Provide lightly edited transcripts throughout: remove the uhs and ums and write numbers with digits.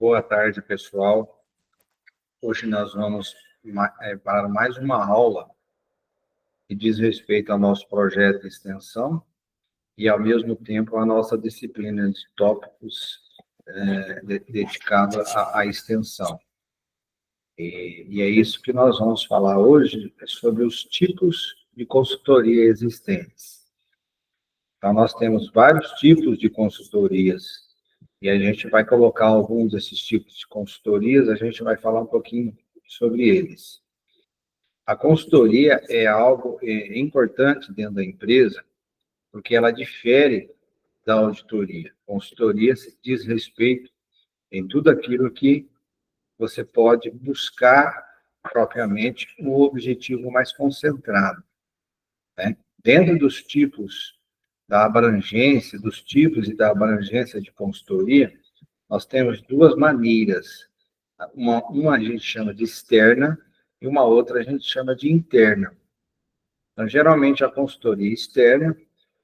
Boa tarde, pessoal. Hoje nós vamos para mais uma aula que diz respeito ao nosso projeto de extensão e, ao mesmo tempo, a nossa disciplina de tópicos dedicada à extensão. E é isso que nós vamos falar hoje, sobre os tipos de consultoria existentes. Então, nós temos vários tipos de consultorias, e a gente vai colocar alguns desses tipos de consultorias, a gente vai falar um pouquinho sobre eles. A consultoria é algo importante dentro da empresa, porque ela difere da auditoria. Consultoria se diz respeito em tudo aquilo que você pode buscar propriamente o objetivo mais concentrado, né? Dentro dos tipos da abrangência, dos tipos e da abrangência de consultoria, nós temos duas maneiras. Uma a gente chama de externa e uma outra a gente chama de interna. Então, geralmente, a consultoria externa,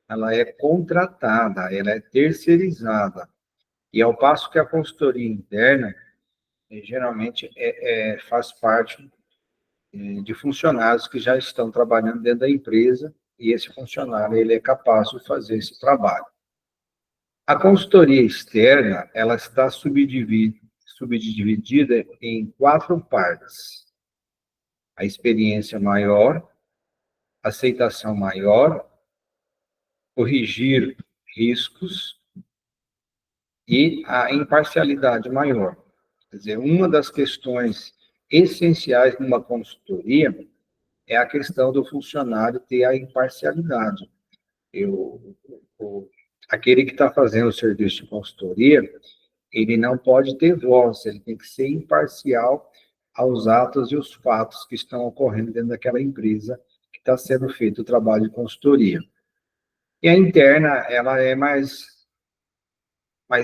ela é contratada, ela é terceirizada. E ao passo que a consultoria interna, geralmente, faz parte de funcionários que já estão trabalhando dentro da empresa, e esse funcionário ele é capaz de fazer esse trabalho. A consultoria externa, ela está subdividida em 4 partes. A experiência maior, aceitação maior, corrigir riscos e a imparcialidade maior. Quer dizer, uma das questões essenciais numa consultoria é a questão do funcionário ter a imparcialidade. Aquele que está fazendo o serviço de consultoria, ele não pode ter voz, ele tem que ser imparcial aos atos e os fatos que estão ocorrendo dentro daquela empresa que está sendo feito o trabalho de consultoria. E a interna, ela é mais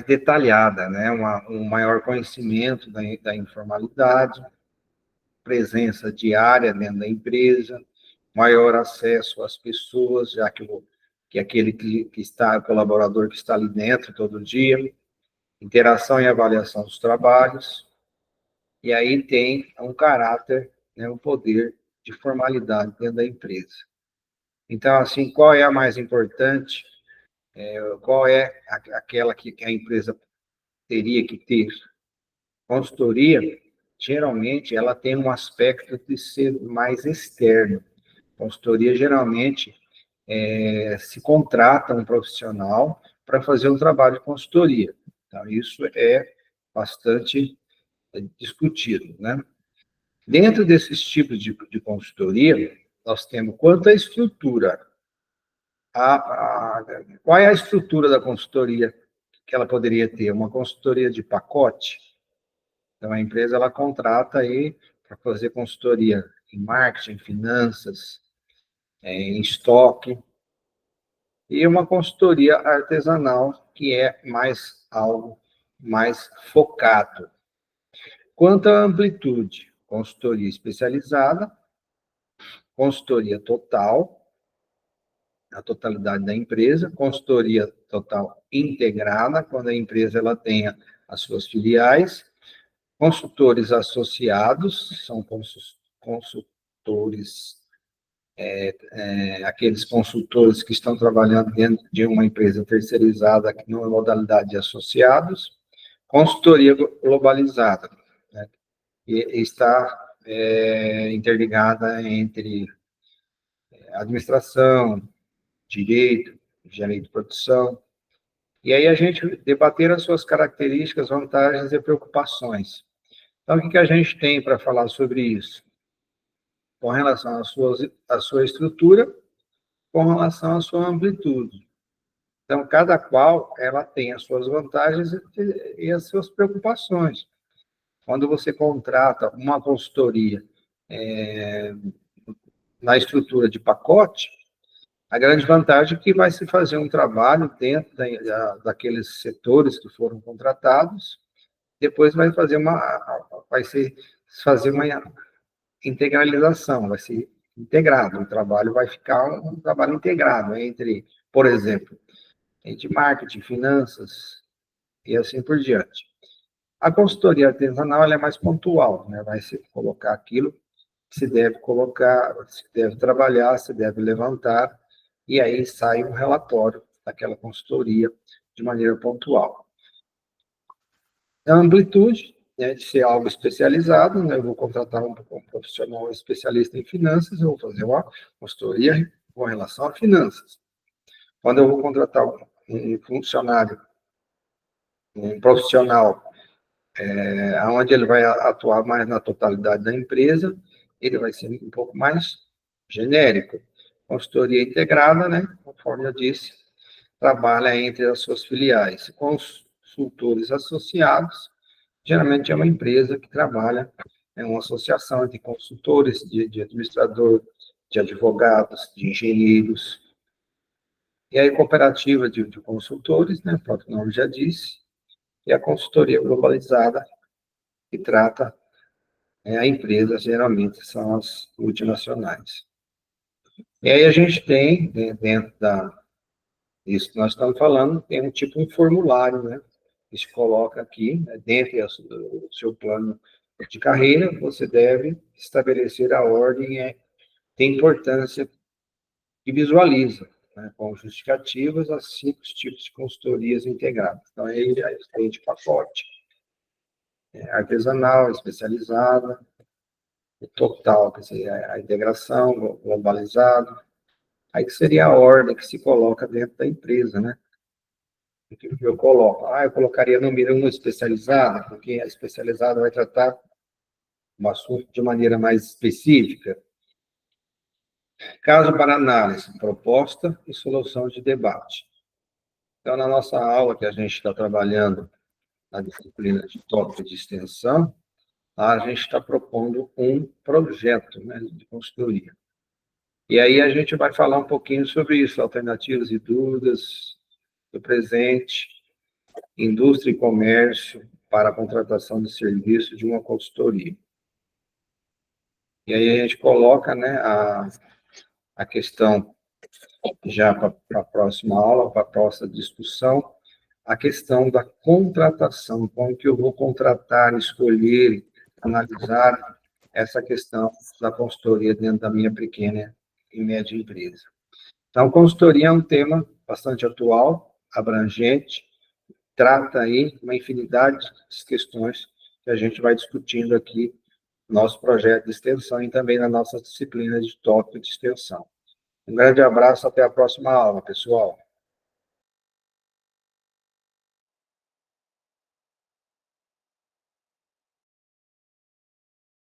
detalhada, né? Um maior conhecimento da informalidade, presença diária dentro da empresa, maior acesso às pessoas, já que aquele que está, o colaborador que está ali dentro todo dia, interação e avaliação dos trabalhos, e aí tem um caráter, né, um poder de formalidade dentro da empresa. Então, assim, qual é a mais importante? Qual é aquela que a empresa teria que ter? Consultoria, geralmente, ela tem um aspecto de ser mais externo. Consultoria, geralmente, se contrata um profissional para fazer um trabalho de consultoria. Então, isso é bastante discutido, né? Dentro desses tipos de consultoria, nós temos quanto à estrutura. Qual é a estrutura da consultoria que ela poderia ter? Uma consultoria de pacote. Então, a empresa ela contrata aí para fazer consultoria em marketing, finanças, em estoque, e uma consultoria artesanal, que é algo mais focado. Quanto à amplitude, consultoria especializada, consultoria total, a totalidade da empresa, consultoria total integrada, quando a empresa ela tenha as suas filiais, consultores associados, são consultores, aqueles consultores que estão trabalhando dentro de uma empresa terceirizada, que não é modalidade de associados, consultoria globalizada, né, e está interligada entre administração, direito, engenharia de produção, e aí a gente debater as suas características, vantagens e preocupações. Então, o que a gente tem para falar sobre isso? Com relação à sua estrutura, com relação à sua amplitude. Então, cada qual, ela tem as suas vantagens e as suas preocupações. Quando você contrata uma consultoria na estrutura de pacote, a grande vantagem é que vai se fazer um trabalho dentro daqueles setores que foram contratados, depois vai fazer uma integralização, vai ser integrado, o trabalho vai ficar um trabalho integrado entre, por exemplo, entre marketing, finanças e assim por diante. A consultoria artesanal ela é mais pontual, né? Vai se colocar aquilo que se deve colocar, se deve trabalhar, se deve levantar, e aí sai um relatório daquela consultoria de maneira pontual. A amplitude, né, de ser algo especializado, né? Eu vou contratar um profissional especialista em finanças, eu vou fazer uma consultoria com relação a finanças. Quando eu vou contratar um funcionário, um profissional, onde ele vai atuar mais na totalidade da empresa, ele vai ser um pouco mais genérico. Consultoria integrada, né, conforme eu disse, trabalha entre as suas filiais. Consultores associados, geralmente é uma empresa que trabalha, é uma associação de consultores, de administrador, de advogados, de engenheiros. E aí, cooperativa de consultores, né, o próprio nome já disse, e a consultoria globalizada, que trata a empresa, geralmente são as multinacionais. E aí a gente tem, né, dentro disso que nós estamos falando, tem um tipo de formulário, né, que se coloca aqui, né, dentro do seu plano de carreira, você deve estabelecer a ordem de importância que visualiza, né, com justificativas, as 5 tipos de consultorias integradas. Então, aí tem de pacote artesanal, especializada, o total, quer dizer, a integração, globalizado, aí que seria a ordem que se coloca dentro da empresa, né? O que eu coloco? Eu colocaria número 1 especializada, porque a especializada vai tratar um assunto de maneira mais específica. Caso para análise, proposta e solução de debate. Então, na nossa aula que a gente está trabalhando na disciplina de tópico de extensão, a gente está propondo um projeto, né, de consultoria. E aí a gente vai falar um pouquinho sobre isso, alternativas e dúvidas do presente, indústria e comércio para a contratação de serviço de uma consultoria. E aí a gente coloca, né, a questão já para a próxima aula, para a próxima discussão, a questão da contratação, como que eu vou contratar, escolher, analisar essa questão da consultoria dentro da minha pequena e média empresa. Então, consultoria é um tema bastante atual, abrangente, trata aí uma infinidade de questões que a gente vai discutindo aqui no nosso projeto de extensão e também na nossa disciplina de tópico de extensão. Um grande abraço, até a próxima aula, pessoal.